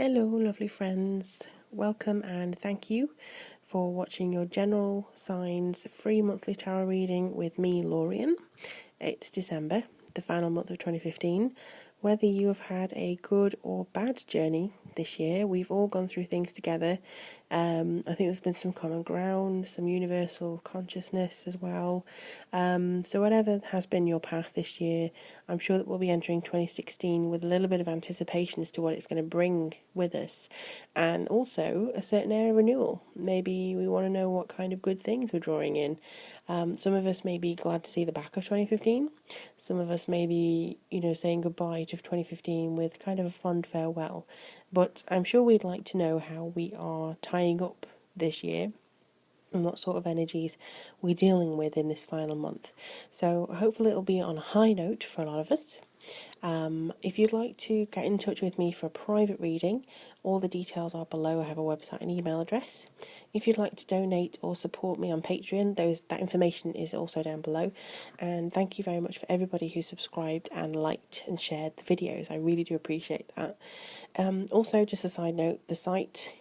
Hello, lovely friends. Welcome and thank you for watching your general signs free monthly tarot reading with me, Lorian. It's December, the final month of 2015. Whether you have had a good or bad journey this year, we've all gone through things together. I think there's been some common ground, some universal consciousness as well. So whatever has been your path this year, I'm sure that we'll be entering 2016 with a little bit of anticipation as to what it's going to bring with us, and also a certain air of renewal. Maybe we want to know what kind of good things we're drawing in. Some of us may be glad to see the back of 2015. Some of us may be, saying goodbye to 2015 with kind of a fond farewell. But I'm sure we'd like to know how we are tying up this year and what sort of energies we're dealing with in this final month. So hopefully it'll be on a high note for a lot of us. If you'd like to get in touch with me for a private reading, all the details are below. I have a website and email address. If you'd like to donate or support me on Patreon, that information is also down below. And thank you very much for everybody who subscribed and liked and shared the videos. I really do appreciate that. Also, just a side note, the site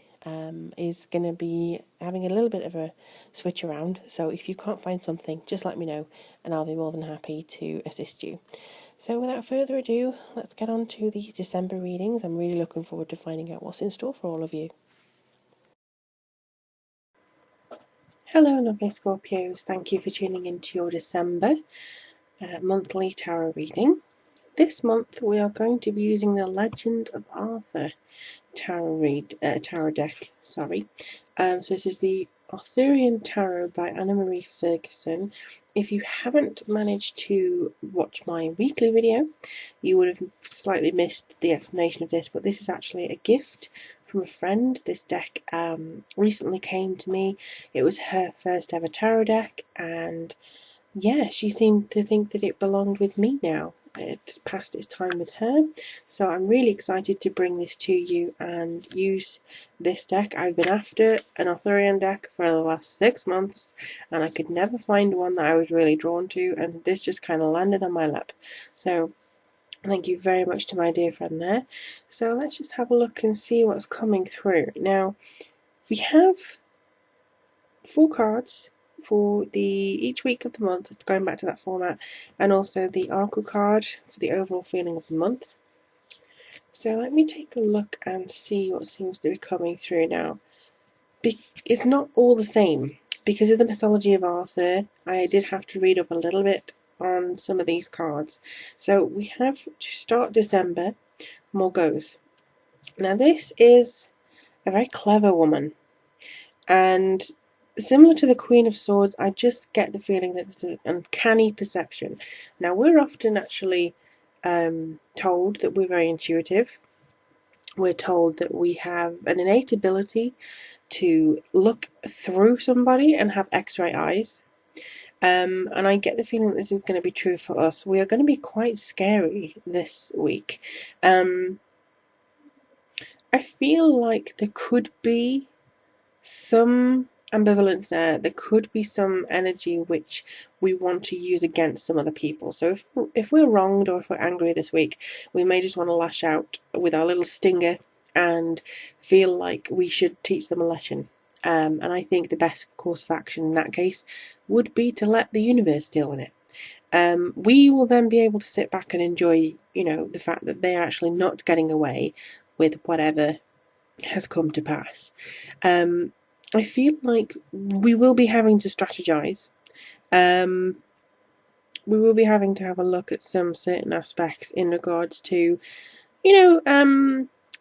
is going to be having a little bit of a switch around. So if you can't find something, just let me know and I'll be more than happy to assist you. So without further ado, let's get on to these December readings. I'm really looking forward to finding out what's in store for all of you. Hello, lovely Scorpios. Thank you for tuning into your December monthly tarot reading. This month we are going to be using the Legend of Arthur tarot deck. So this is the Arthurian Tarot by Anna Marie Ferguson. If you haven't managed to watch my weekly video, you would have slightly missed the explanation of this, but this is actually a gift from a friend. This deck recently came to me. It was her first ever tarot deck, and yeah, she seemed to think that it belonged with me now. It's past its time with her, so I'm really excited to bring this to you and use this deck. I've been after an Arthurian deck for the last 6 months and I could never find one that I was really drawn to, and this just kind of landed on my lap. So thank you very much to my dear friend there. So let's just have a look and see what's coming through. Now, we have 4 cards for each week of the month, going back to that format, and also the oracle card for the overall feeling of the month. So let me take a look and see what seems to be coming through now. It's not all the same. Because of the mythology of Arthur, I did have to read up a little bit on some of these cards. So we have to start December, more goes. Now this is a very clever woman, and similar to the Queen of Swords, I just get the feeling that there's an uncanny perception. Now, we're often actually told that we're very intuitive. We're told that we have an innate ability to look through somebody and have x-ray eyes. And I get the feeling that this is going to be true for us. We are going to be quite scary this week. I feel like there could be some ambivalence there. There could be some energy which we want to use against some other people. So if we're wronged or if we're angry this week, we may just want to lash out with our little stinger and feel like we should teach them a lesson. And I think the best course of action in that case would be to let the universe deal with it. We will then be able to sit back and enjoy, the fact that they are actually not getting away with whatever has come to pass. I feel like we will be having to strategize. We will be having to have a look at some certain aspects in regards to,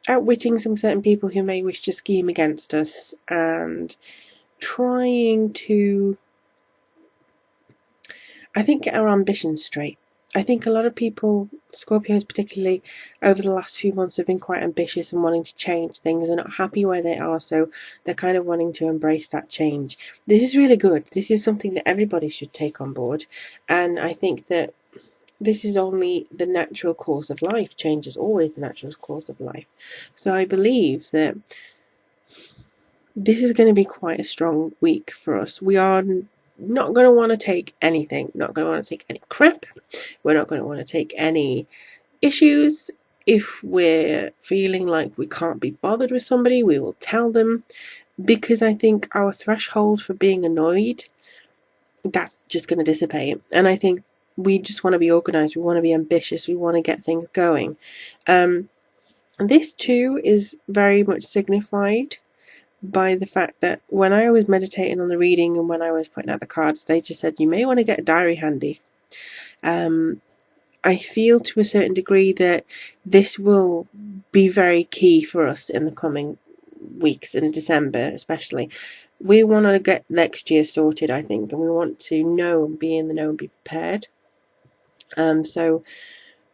outwitting some certain people who may wish to scheme against us and trying to, I think, get our ambitions straight. I think a lot of people, Scorpios particularly, over the last few months have been quite ambitious and wanting to change things. They're not happy where they are, so they're kind of wanting to embrace that change. This is really good. This is something that everybody should take on board, and I think that this is only the natural course of life. Change is always the natural course of life. So I believe that this is going to be quite a strong week for us. We are not going to want to take anything, not going to want to take any crap. We're not going to want to take any issues If we're feeling like we can't be bothered with somebody, we will tell them, because I think our threshold for being annoyed, that's just going to dissipate. And I think we just want to be organised, we want to be ambitious, we want to get things going. This too is very much signified by the fact that when I was meditating on the reading and when I was putting out the cards, they just said you may want to get a diary handy. I feel to a certain degree that this will be very key for us in the coming weeks, in December especially. We want to get next year sorted, I think, and we want to know and be in the know and be prepared. So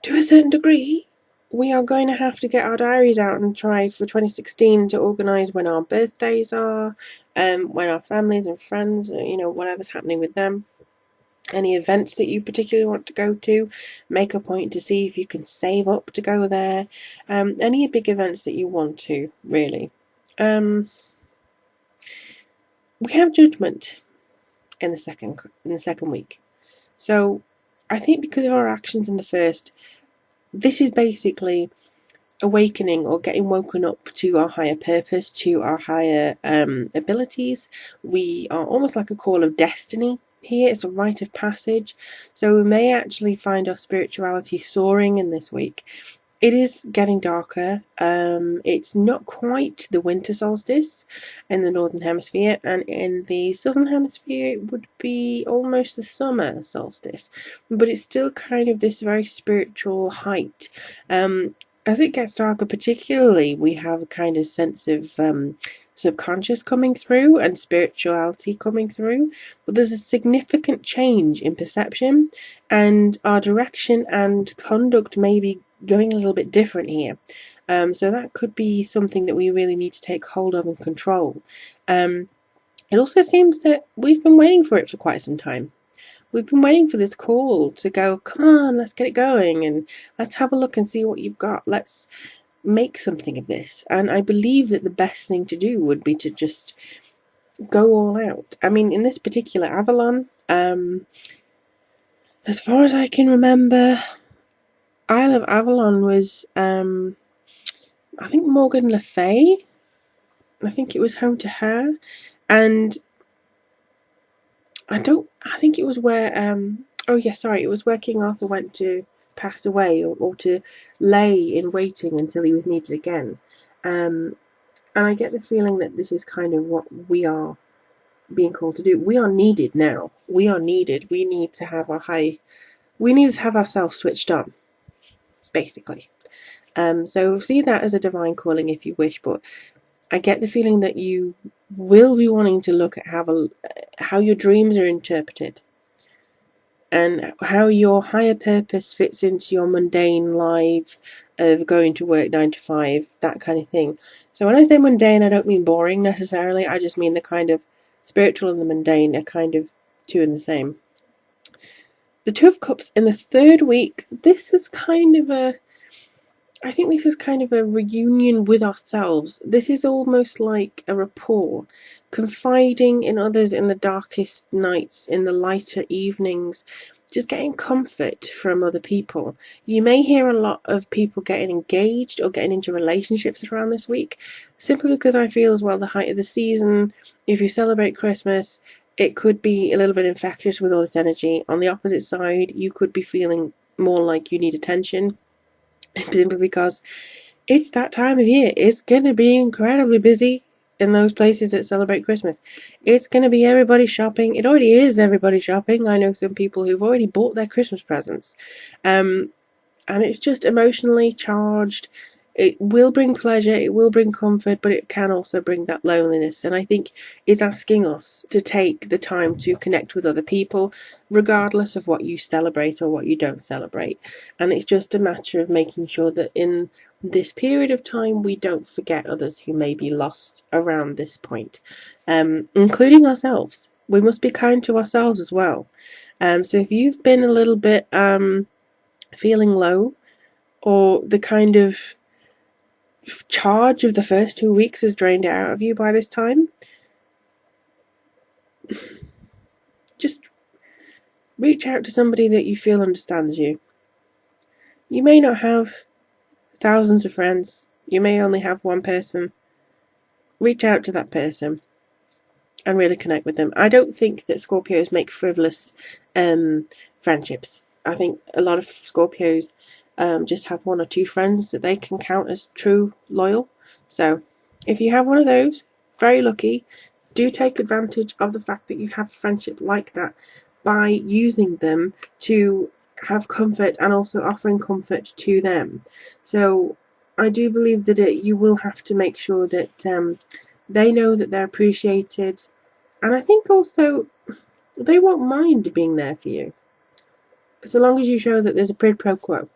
to a certain degree, we are going to have to get our diaries out and try for 2016 to organise when our birthdays are, when our families and friends, whatever's happening with them. Any events that you particularly want to go to, make a point to see if you can save up to go there. Any big events that you want to, really. We have judgment in the second week. So I think because of our actions in the first, this is basically awakening or getting woken up to our higher purpose, to our higher abilities. We are almost like a call of destiny here. It's a rite of passage. So we may actually find our spirituality soaring in this week. It is getting darker. It's not quite the winter solstice in the northern hemisphere, and in the southern hemisphere it would be almost the summer solstice, but it's still kind of this very spiritual height. As it gets darker, particularly, we have a kind of sense of subconscious coming through and spirituality coming through, but there's a significant change in perception, and our direction and conduct may be going a little bit different here. So that could be something that we really need to take hold of and control. It also seems that we've been waiting for it for quite some time. We've been waiting for this call to go, come on, let's get it going, and let's have a look and see what you've got. Let's make something of this. And I believe that the best thing to do would be to just go all out. I mean, in this particular Avalon, as far as I can remember, Isle of Avalon was, I think, Morgan Le Fay. I think it was home to her. And I think it was where, it was where King Arthur went to pass away, or to lay in waiting until he was needed again. And I get the feeling that this is kind of what we are being called to do. We are needed now. We are needed. We need to have ourselves switched on, basically. So see that as a divine calling if you wish, but I get the feeling that you will be wanting to look at how your dreams are interpreted and how your higher purpose fits into your mundane life of going to work 9 to 5, that kind of thing. So when I say mundane, I don't mean boring necessarily. I just mean the kind of spiritual and the mundane are kind of two in the same. The Two of Cups in the third week, I think this is kind of a reunion with ourselves. This is almost like a rapport, confiding in others in the darkest nights, in the lighter evenings, just getting comfort from other people. You may hear a lot of people getting engaged or getting into relationships around this week, simply because I feel as well the height of the season, if you celebrate Christmas, it could be a little bit infectious with all this energy. On the opposite side, you could be feeling more like you need attention, simply because it's that time of year. It's going to be incredibly busy in those places that celebrate Christmas. It's going to be everybody shopping. It already is everybody shopping. I know some people who've already bought their Christmas presents. And it's just emotionally charged. It will bring pleasure, it will bring comfort, but it can also bring that loneliness. And I think it's asking us to take the time to connect with other people, regardless of what you celebrate or what you don't celebrate. And it's just a matter of making sure that in this period of time we don't forget others who may be lost around this point, including ourselves. We must be kind to ourselves as well. So if you've been a little bit feeling low, or the kind of charge of the first 2 weeks has drained it out of you by this time, just reach out to somebody that you feel understands you. You may not have thousands of friends. You may only have one person. Reach out to that person and really connect with them. I don't think that Scorpios make frivolous friendships. I think a lot of Scorpios just have one or two friends that they can count as true loyal. So if you have one of those, very lucky. Do take advantage of the fact that you have a friendship like that by using them to have comfort and also offering comfort to them. So I do believe that you will have to make sure that they know that they're appreciated, and I think also they won't mind being there for you, so long as you show that there's a quid pro quo.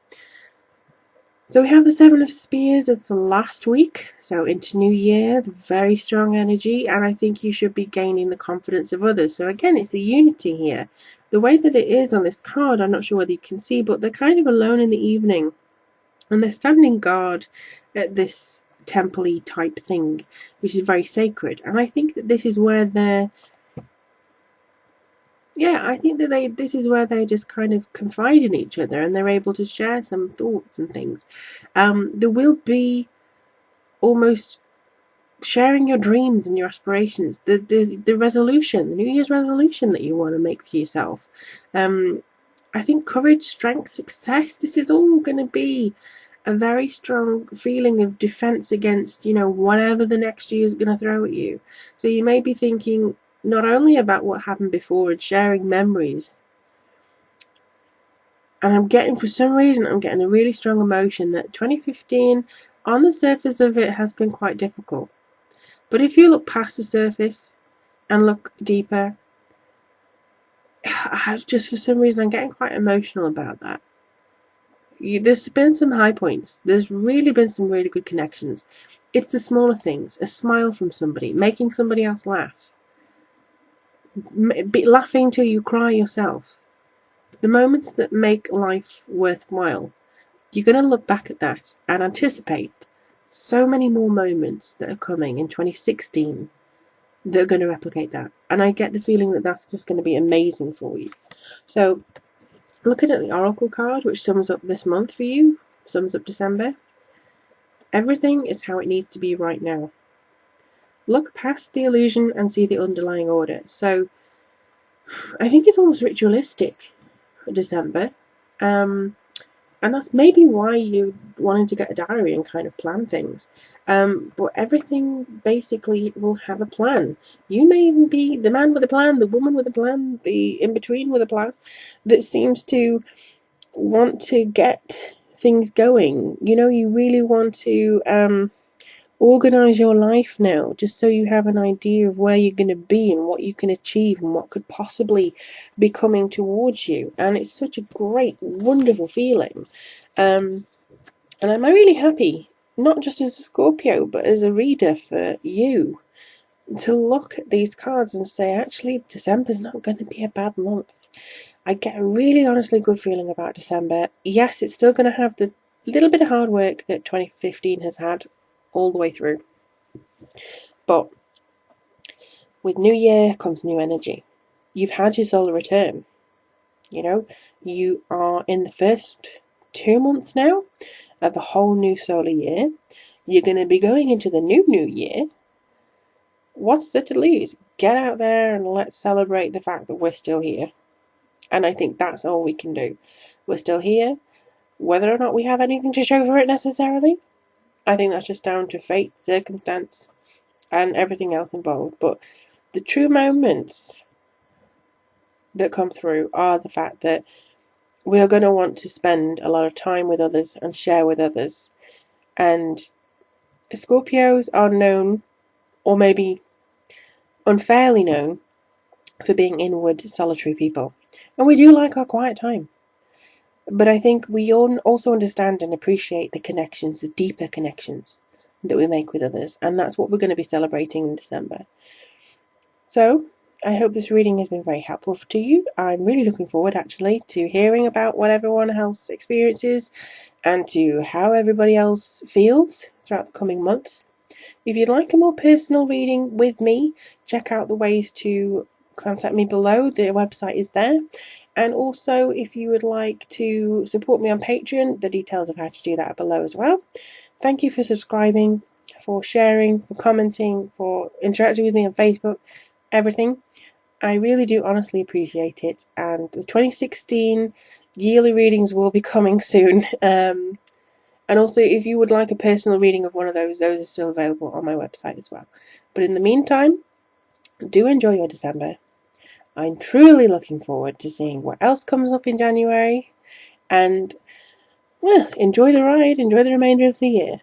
So we have the Seven of Spears. It's the last week, so into New Year, very strong energy, and I think you should be gaining the confidence of others. So again, it's the unity here. The way that it is on this card, I'm not sure whether you can see, but they're kind of alone in the evening, and they're standing guard at this temple-y type thing, which is very sacred. And I think that this is where they're this is where they just kind of confide in each other, and they're able to share some thoughts and things. There will be almost sharing your dreams and your aspirations, the resolution, the New Year's resolution that you want to make for yourself. I think courage, strength, success, this is all going to be a very strong feeling of defense against, whatever the next year is going to throw at you. So you may be thinking not only about what happened before and sharing memories. And for some reason, I'm getting a really strong emotion that 2015, on the surface of it, has been quite difficult. But if you look past the surface and look deeper, just for some reason, I'm getting quite emotional about that. There's been some high points. There's really been some really good connections. It's the smaller things. A smile from somebody, making somebody else laugh. Laughing till you cry yourself. The moments that make life worthwhile. You're going to look back at that and anticipate so many more moments that are coming in 2016 that are going to replicate that. And I get the feeling that that's just going to be amazing for you. So looking at the Oracle card, which sums up this month for you, sums up December, everything is how it needs to be right now. Look past the illusion and see the underlying order. So I think it's almost ritualistic, December. And that's maybe why you wanted to get a diary and kind of plan things. But everything basically will have a plan. You may even be the man with a plan, the woman with a plan, the in-between with a plan that seems to want to get things going. You really want to organize your life now, just so you have an idea of where you're going to be and what you can achieve and what could possibly be coming towards you. And it's such a great, wonderful feeling. And I'm really happy, not just as a Scorpio, but as a reader for you, to look at these cards and say, actually, December's not going to be a bad month. I get a really honestly good feeling about December. Yes, it's still going to have the little bit of hard work that 2015 has had all the way through. But with New Year comes new energy. You've had your solar return. You are in the first 2 months now of a whole new solar year. You're going to be going into the new year. What's there to lose? Get out there and let's celebrate the fact that we're still here. And I think that's all we can do. We're still here. Whether or not we have anything to show for it necessarily, I think that's just down to fate, circumstance, and everything else involved. But the true moments that come through are the fact that we are going to want to spend a lot of time with others and share with others. And Scorpios are known, or maybe unfairly known, for being inward, solitary people. And we do like our quiet time. But I think we all also understand and appreciate the connections, the deeper connections that we make with others. And that's what we're going to be celebrating in December. So I hope this reading has been very helpful to you. I'm really looking forward, actually, to hearing about what everyone else experiences and to how everybody else feels throughout the coming months. If you'd like a more personal reading with me, check out the ways to contact me below. The website is there. And also, if you would like to support me on Patreon, the details of how to do that are below as well. Thank you for subscribing, for sharing, for commenting, for interacting with me on Facebook, everything. I really do honestly appreciate it. And the 2016 yearly readings will be coming soon. And also, if you would like a personal reading of one of those are still available on my website as well. But in the meantime, do enjoy your December. I'm truly looking forward to seeing what else comes up in January. And, well, enjoy the ride, enjoy the remainder of the year.